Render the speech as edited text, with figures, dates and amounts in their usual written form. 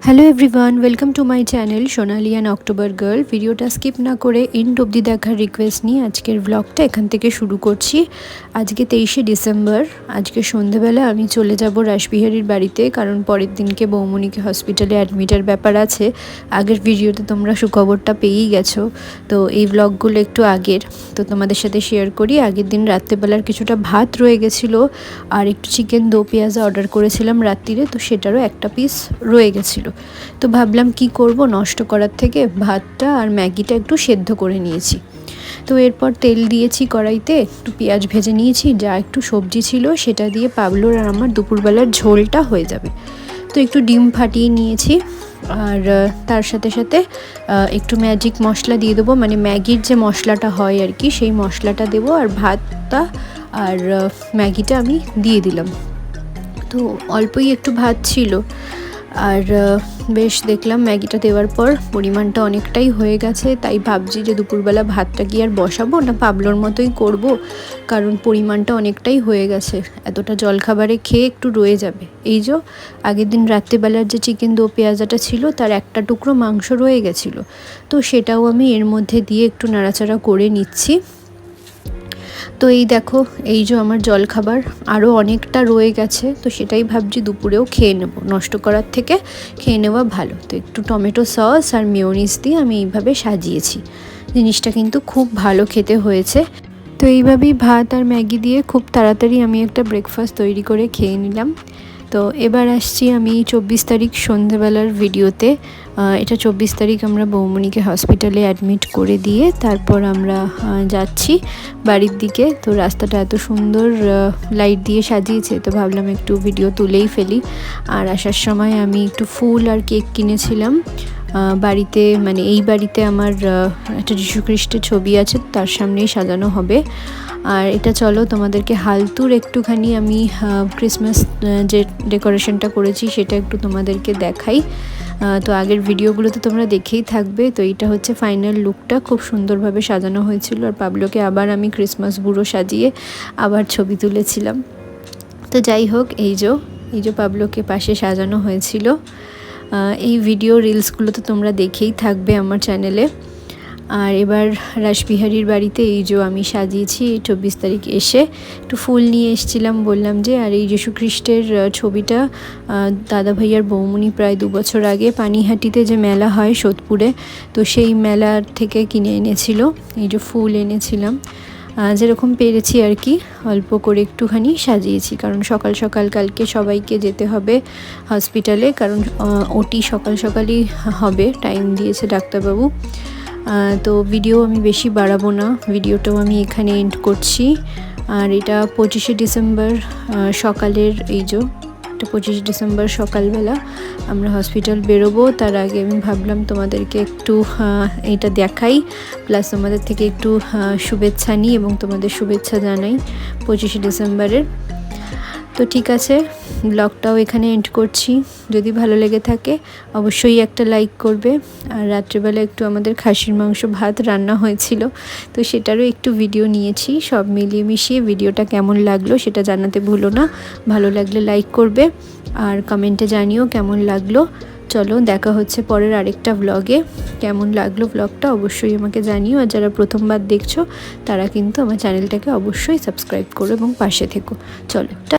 Hello everyone, welcome to my channel Sonali and October girl. ভিডিওটা skip না করে and অবধি দেখার রিকোয়েস্ট নিয়ে আজকের ব্লগটা এখান থেকে শুরু করছি। আজকে 23শে ডিসেম্বর। আজকে সন্ধেবেলা আমি চলে যাব রাসবিহারীর বাড়িতে, কারণ পরের দিনকে বৌমনিকে হসপিটালে অ্যাডমিটের ব্যাপার আছে। আগের ভিডিওতে তোমরা সুখবরটা পেয়েই গেছো, তো এই ব্লগগুলো একটু আগের, তো তোমাদের সাথে শেয়ার করি। আগের দিন রাত্রেবেলার কিছুটা ভাত রয়ে গেছিলো আর একটু চিকেন দো পেঁয়াজা অর্ডার করেছিলাম রাত্রিরে, তো সেটারও একটা পিস রয়ে গেছিলো। তো ভাবলাম কি করব, নষ্ট করার থেকে ভাতটা আর ম্যাগিটা একটু সেদ্ধ করে নিয়েছি। তো এরপর তেল দিয়েছি কড়াইতে, একটু পেঁয়াজ ভেজে নিয়েছি, যা একটু সবজি ছিল সেটা দিয়ে পাবলোর আর আমার দুপুরবেলার ঝোলটা হয়ে যাবে। তো একটু ডিম ফাটিয়ে নিয়েছি আর তার সাথে সাথে একটু ম্যাজিক মশলা দিয়ে দেবো, মানে ম্যাগির যে মশলাটা হয় আর কি, সেই মশলাটা দেবো। আর ভাতটা আর ম্যাগিটা আমি দিয়ে দিলাম। তো অল্পই একটু ভাত ছিল আর বেশ দেখলাম ম্যাগিটা দেওয়ার পর পরিমাণটা অনেকটাই হয়ে গেছে, তাই ভাবছি যে দুপুরবেলা ভাতটা কি আর বসাবো না পাবলোর মতোই করব, কারণ পরিমাণটা অনেকটাই হয়ে গেছে। এতটা জলখাবারে খেয়ে একটু রয়ে যাবে। এই যে আগের দিন রাত্রিবেলার যে চিকেন দো পেঁয়াজাটা ছিল তার একটা টুকরো মাংস রয়ে গেছিলো, তো সেটাও আমি এর মধ্যে দিয়ে একটু নাড়াচাড়া করে নিচ্ছি। তো এই দেখো, এই যে আমার জলখাবার আরও অনেকটা রয়ে গেছে, তো সেটাই ভাবছি দুপুরেও খেয়ে নেব, নষ্ট করার থেকে খেয়ে নেওয়া ভালো। তো একটু টমেটো সস আর মেয়োনিজ দিয়ে আমি এইভাবে সাজিয়েছি। জিনিসটা কিন্তু খুব ভালো খেতে হয়েছে। তো এইভাবেই ভাত আর ম্যাগি দিয়ে খুব তাড়াতাড়ি আমি একটা ব্রেকফাস্ট তৈরি করে খেয়ে নিলাম। তো এবার আসছি আমি 24 তারিখ সন্ধেবেলার ভিডিওতে। এটা 24 তারিখ আমরা বৌমনিকে হসপিটালে অ্যাডমিট করে দিয়ে তারপর আমরা যাচ্ছি বাড়ির দিকে। তো রাস্তাটা এত সুন্দর লাইট দিয়ে সাজিয়েছে, তো ভাবলাম একটু ভিডিও তুলেই ফেলি। আর আসার সময় আমি একটু ফুল আর কেক কিনেছিলাম বাড়িতে, মানে এই বাড়িতে আমার একটা যীশুখ্রিস্টের ছবি আছে, তার সামনেই সাজানো হবে। আর এটা চলো তোমাদেরকে হালতুর একটুখানি আমি ক্রিসমাস যে ডেকোরেশনটা করেছি সেটা একটু তোমাদেরকে দেখাই। তো আগের ভিডিওগুলোতে তোমরা দেখেই থাকবে। তো এইটা হচ্ছে ফাইনাল লুকটা, খুব সুন্দরভাবে সাজানো হয়েছিল। আর পাবলোকে আবার আমি ক্রিসমাস বুড়ো সাজিয়ে আবার ছবি তুলেছিলাম। তো যাই হোক, এই যে পাবলোকে পাশে সাজানো হয়েছিল। এই ভিডিও রিলসগুলো তো তোমরা দেখেই থাকবে আমার চ্যানেলে। আর এবার রাসবিহারীর বাড়িতে এই যে আমি সাজিয়েছি 24 তারিখ এসে একটু ফুল নিয়ে এসেছিলাম, বললাম যে। আর এই যীশুখ্রিস্টের ছবিটা দাদা ভাইয়ার বৌমনি প্রায় 2 বছর আগে পানিহাটিতে যে মেলা হয় সোদপুরে, তো সেই মেলার থেকে কিনে এনেছিল। এই যে ফুল এনেছিলাম, যেরকম পেরেছি আর কি অল্প করে একটুখানি সাজিয়েছি, কারণ সকাল সকাল কালকে সবাইকে যেতে হবে হসপিটালে, কারণ ওটি সকাল সকালই হবে, টাইম দিয়েছে ডাক্তারবাবু। তো ভিডিও আমি বেশি বাড়াবো না, ভিডিওটাও আমি এখানে এন্ড করছি। আর এটা 25শে ডিসেম্বর সকালের, এই যে এটা 25শে ডিসেম্বর সকালবেলা আমরা হসপিটাল বেরোবো। তার আগে আমি ভাবলাম তোমাদেরকে একটু এটা দেখাই, প্লাস তোমাদের থেকে একটু শুভেচ্ছা নিই এবং তোমাদের শুভেচ্ছা জানাই 25শে ডিসেম্বরের। তো ঠিক আছে, ব্লগটাও এখানে এন্ড করছি। যদি ভালো লেগে থাকে অবশ্যই একটা লাইক করবে। আর রাত্রিবেলা একটু আমাদের খাসির মাংস ভাত রান্না হয়েছিল, তো সেটারও একটু ভিডিও নিয়েছি। সব মিলিয়ে মিশিয়ে ভিডিওটা কেমন লাগলো সেটা জানাতে ভুলো না। ভালো লাগলে লাইক করবে আর কমেন্টে জানিও কেমন লাগলো। চলো, দেখা হচ্ছে পরের আরেকটা ব্লগে। কেমন লাগলো ব্লগটা অবশ্যই আমাকে জানিও। আর যারা প্রথমবার দেখছো তারা কিন্তু আমার চ্যানেলটাকে অবশ্যই সাবস্ক্রাইব করো এবং পাশে থেকো। চলো।